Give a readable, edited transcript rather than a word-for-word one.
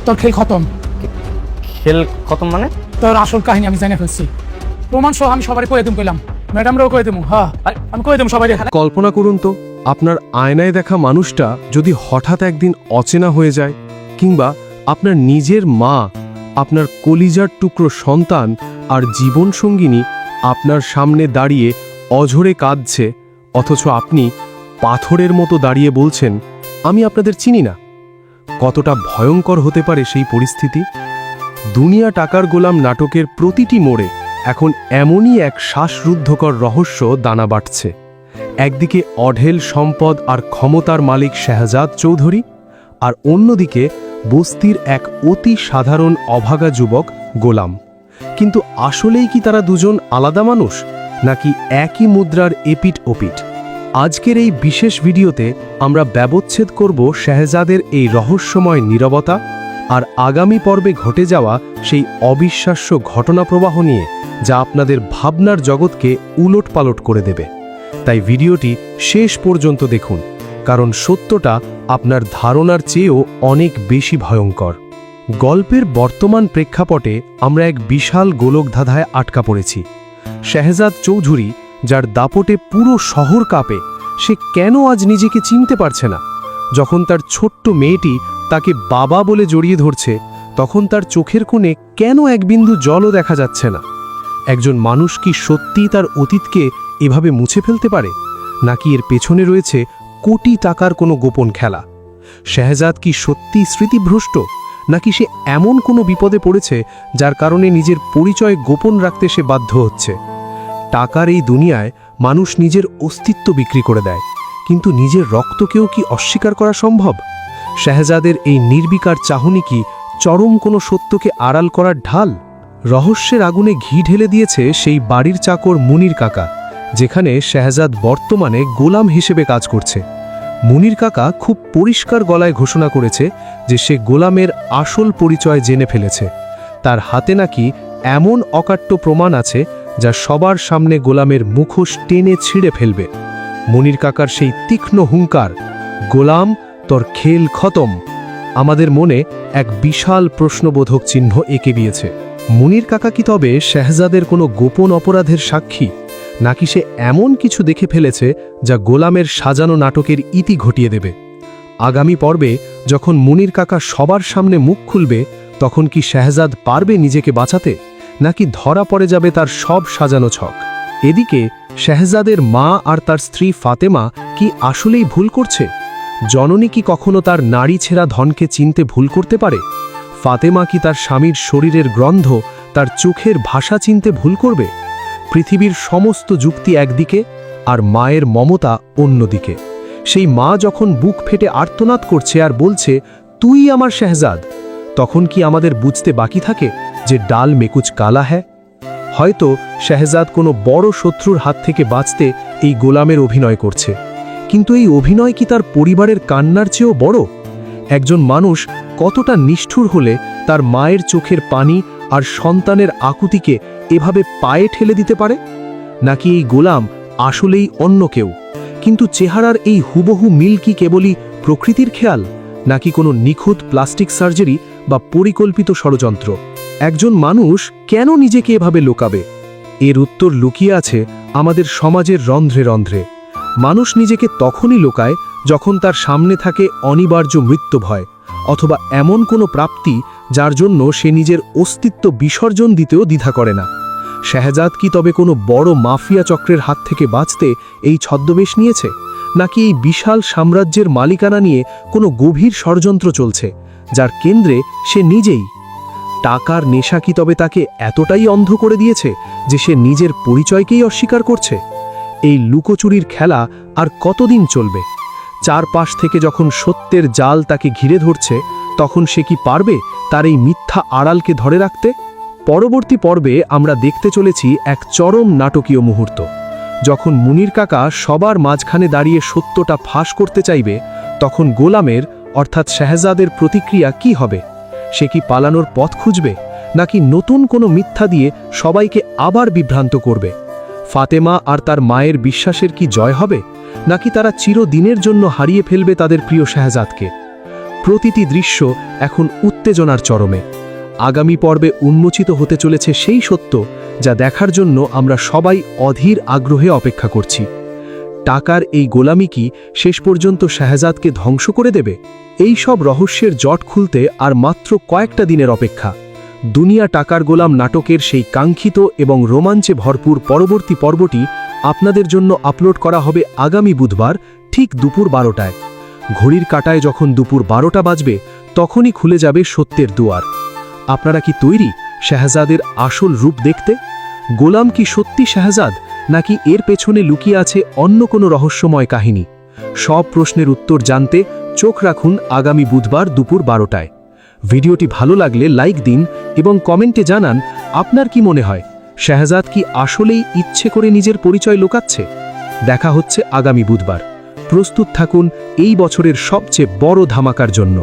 তোর খেল খতম। খেল খতম মানে? তোর আসল কাহিনী আমি জানে ফেলছি, প্রমাণ সহ আমি সবাই কয়ে দিম, কইলাম ম্যাডামরাও কয়ে দেবো। হ্যাঁ, আমি কয়ে দেবো সবাই। কল্পনা করুন তো, আপনার আয়নায় দেখা মানুষটা যদি হঠাৎ একদিন অচেনা হয়ে যায়, কিংবা আপনার নিজের মা, আপনার কলিজার টুকরো সন্তান আর জীবনসঙ্গিনী আপনার সামনে দাঁড়িয়ে অঝরে কাঁদছে, অথচ আপনি পাথরের মতো দাঁড়িয়ে বলছেন, আমি আপনাদের চিনি না। কতটা ভয়ঙ্কর হতে পারে সেই পরিস্থিতি? দুনিয়া টাকার গোলাম নাটকের প্রতিটি মোড়ে এখন এমনই এক শ্বাসরুদ্ধকর রহস্য দানা বাটছে। একদিকে অঢেল সম্পদ আর ক্ষমতার মালিক শাহজাদ চৌধুরী, আর অন্যদিকে বস্তির এক অতি সাধারণ অভাগা যুবক গোলাম। কিন্তু আসলেই কি তারা দুজন আলাদা মানুষ, নাকি একই মুদ্রার এপিঠ ওপিঠ? আজকের এই বিশেষ ভিডিওতে আমরা ব্যবচ্ছেদ করব শাহজাদের এই রহস্যময় নীরবতা আর আগামী পর্বে ঘটে যাওয়া সেই অবিশ্বাস্য ঘটনাপ্রবাহ নিয়ে, যা আপনাদের ভাবনার জগৎকে উলটপালট করে দেবে। তাই ভিডিওটি শেষ পর্যন্ত দেখুন, কারণ সত্যটা আপনার ধারণার চেয়েও অনেক বেশি ভয়ঙ্কর। গল্পের বর্তমান প্রেক্ষাপটে আমরা এক বিশাল গোলকধাঁধায় আটকা পড়েছি। শাহজাদ চৌধুরী, যার দাপটে পুরো শহর কাঁপে, সে কেন আজ নিজেকে চিনতে পারছে না? যখন তার ছোট্ট মেয়েটি তাকে বাবা বলে জড়িয়ে ধরছে, তখন তার চোখের কোণে কেন এক বিন্দু জলও দেখা যাচ্ছে না? একজন মানুষ কি সত্যিই তার অতীতকে এভাবে মুছে ফেলতে পারে, নাকি এর পেছনে রয়েছে কোটি টাকার কোনো গোপন খেলা? শাহজাদ কি সত্যিই স্মৃতিভ্রষ্ট, নাকি সে এমন কোনো বিপদে পড়েছে যার কারণে নিজের পরিচয় গোপন রাখতে সে বাধ্য হচ্ছে? টাকার এই দুনিয়ায় মানুষ নিজের অস্তিত্ব বিক্রি করে দেয়, কিন্তু নিজের রক্তকেও কি অস্বীকার করা সম্ভব? শাহজাদের এই নির্বিকার চাহনি কি চরম কোনো সত্যকে আড়াল করার ঢাল? রহস্যের আগুনে ঘি ঢেলে দিয়েছে সেই বাড়ির চাকর মুনির কাকা, যেখানে শাহজাদ বর্তমানে গোলাম হিসেবে কাজ করছে। মুনির কাকা খুব পরিষ্কার গলায় ঘোষণা করেছে যে সে গোলামের আসল পরিচয় জেনে ফেলেছে। তার হাতে নাকি এমন অকাট্য প্রমাণ আছে যা সবার সামনে গোলামের মুখোশ টেনে ছিঁড়ে ফেলবে। মুনির কাকার সেই তীক্ষ্ণ হুঙ্কার, গোলাম তোর খেল খতম, আমাদের মনে এক বিশাল প্রশ্নবোধক চিহ্ন এঁকে দিয়েছে। মুনির কাকা কি তবে শাহজাদের কোনো গোপন অপরাধের সাক্ষী, নাকি সে এমন কিছু দেখে ফেলেছে যা গোলামের সাজানো নাটকের ইতি ঘটিয়ে দেবে? আগামী পর্বে যখন মুনির কাকা সবার সামনে মুখ খুলবে, তখন কি শাহজাদ পারবে নিজেকে বাঁচাতে, নাকি ধরা পড়ে যাবে তার সব সাজানো ছক? এদিকে শাহজাদের মা আর তার স্ত্রী ফাতেমা কি আসলেই ভুল করছে? জননী কি কখনো তার নারী ছেঁড়া ধনকে চিনতে ভুল করতে পারে? ফাতেমা কি তার স্বামীর শরীরের গন্ধ, তার চোখের ভাষা চিনতে ভুল করবে? পৃথিবীর সমস্ত যুক্তি একদিকে, আর মায়ের মমতা অন্যদিকে। সেই মা যখন বুক ফেটে আর্তনাদ করছে আর বলছে, তুই আমার শাহজাদ, তখন কি আমাদের বুঝতে বাকি থাকে যে ডাল মেকুচ কালা হ্যায়? হয়তো শাহজাদ কোনো বড় শত্রুর হাত থেকে বাঁচতে এই গোলামের অভিনয় করছে, কিন্তু এই অভিনয় কি তার পরিবারের কান্নার চেয়েও বড়? একজন মানুষ কতটা নিষ্ঠুর হলে তার মায়ের চোখের পানি আর সন্তানের আকুতিকে এভাবে পায়ে ঠেলে দিতে পারে? নাকি এই গোলাম আসলেই অন্য কেউ, কিন্তু চেহারার এই হুবহু মিল কি কেবলই প্রকৃতির খেয়াল, নাকি কোনো নিখুঁত প্লাস্টিক সার্জারি বা পরিকল্পিত ষড়যন্ত্র? একজন মানুষ কেন নিজেকে এভাবে লুকাবে? এর উত্তর লুকিয়ে আছে আমাদের সমাজের রন্ধ্রে রন্ধ্রে। মানুষ নিজেকে তখনই লুকায় যখন তার সামনে থাকে অনিবার্য মৃত্যু ভয়, অথবা এমন কোনো প্রাপ্তি যার জন্য সে নিজের অস্তিত্ব বিসর্জন দিতেও দ্বিধা করে না। শাহজাদ কি তবে কোনো বড় মাফিয়া চক্রের হাত থেকে বাঁচতে এই ছদ্মবেশ নিয়েছে, নাকি এই বিশাল সাম্রাজ্যের মালিকানা নিয়ে কোনো গভীর ষড়যন্ত্র চলছে, যার কেন্দ্রে সে নিজেই? টাকার নেশা কি তবে তাকে এতটাই অন্ধ করে দিয়েছে যে সে নিজের পরিচয়কেই অস্বীকার করছে? এই লুকোচুরির খেলা আর কতদিন চলবে? চারপাশ থেকে যখন সত্যের জাল তাকে ঘিরে ধরছে, তখন সে কি পারবে তার এই মিথ্যা আড়ালকে ধরে রাখতে? পরবর্তী পর্বে আমরা দেখতে চলেছি এক চরম নাটকীয় মুহূর্ত, যখন মুনির কাকা সবার মাঝখানে দাঁড়িয়ে সত্যটা ফাঁস করতে চাইবে, তখন গোলামের অর্থাৎ শাহজাদের প্রতিক্রিয়া কি হবে? সে কি পালানোর পথ খুঁজবে, নাকি নতুন কোনো মিথ্যা দিয়ে সবাইকে আবার বিভ্রান্ত করবে? ফাতেমা আর তার মায়ের বিশ্বাসের কি জয় হবে, নাকি তারা চিরদিনের জন্য হারিয়ে ফেলবে তাদের প্রিয় শাহজাদকে? প্রতিটি দৃশ্য এখন উত্তেজনার চরমে। আগামী পর্বে উন্মোচিত হতে চলেছে সেই সত্য যা দেখার জন্য আমরা সবাই অধীর আগ্রহে অপেক্ষা করছি। টাকার এই গোলামি কি শেষ পর্যন্ত শাহজাদকে ধ্বংস করে দেবে? এই সব রহস্যের জট খুলতে আর মাত্র কয়েকটা দিনের অপেক্ষা। দুনিয়া টাকার গোলাম নাটকের সেই কাঙ্ক্ষিত এবং রোমাঞ্চে ভরপুর পরবর্তী পর্বটি আপনাদের জন্য আপলোড করা হবে আগামী বুধবার ঠিক দুপুর 12টায়। ঘড়ির কাঁটায় যখন দুপুর 12টা বাজবে তখনই খুলে যাবে সত্যের দুয়ার। আপনারা কি তৈরি শাহজাদের আসল রূপ দেখতে? গোলাম কি সত্যি শাহজাদ, নাকি এর পেছনে লুকিয়ে আছে অন্য কোনো রহস্যময় কাহিনী? সব প্রশ্নের উত্তর জানতে চোখ রাখুন আগামী বুধবার দুপুর 12টায়। ভিডিওটি ভালো লাগলে লাইক দিন এবং কমেন্টে জানান আপনার কি মনে হয়, শাহজাদ কি আসলেই ইচ্ছে করে নিজের পরিচয় লুকাচ্ছে? দেখা হচ্ছে আগামী বুধবার। প্রস্তুত থাকুন এই বছরের সবচেয়ে বড় ধামাকার জন্য।